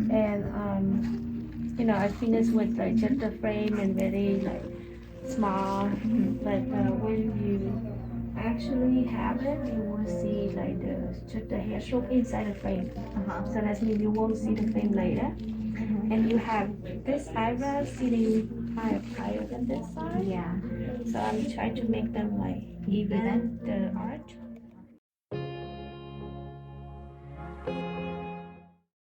And I finished with like just the frame and very like small. But when you actually have it, you will see like just the hair stroke inside the frame. So that means you won't see the frame later. And you have this eyebrow sitting higher than this side. Yeah. So I'm trying to make them like even the arch.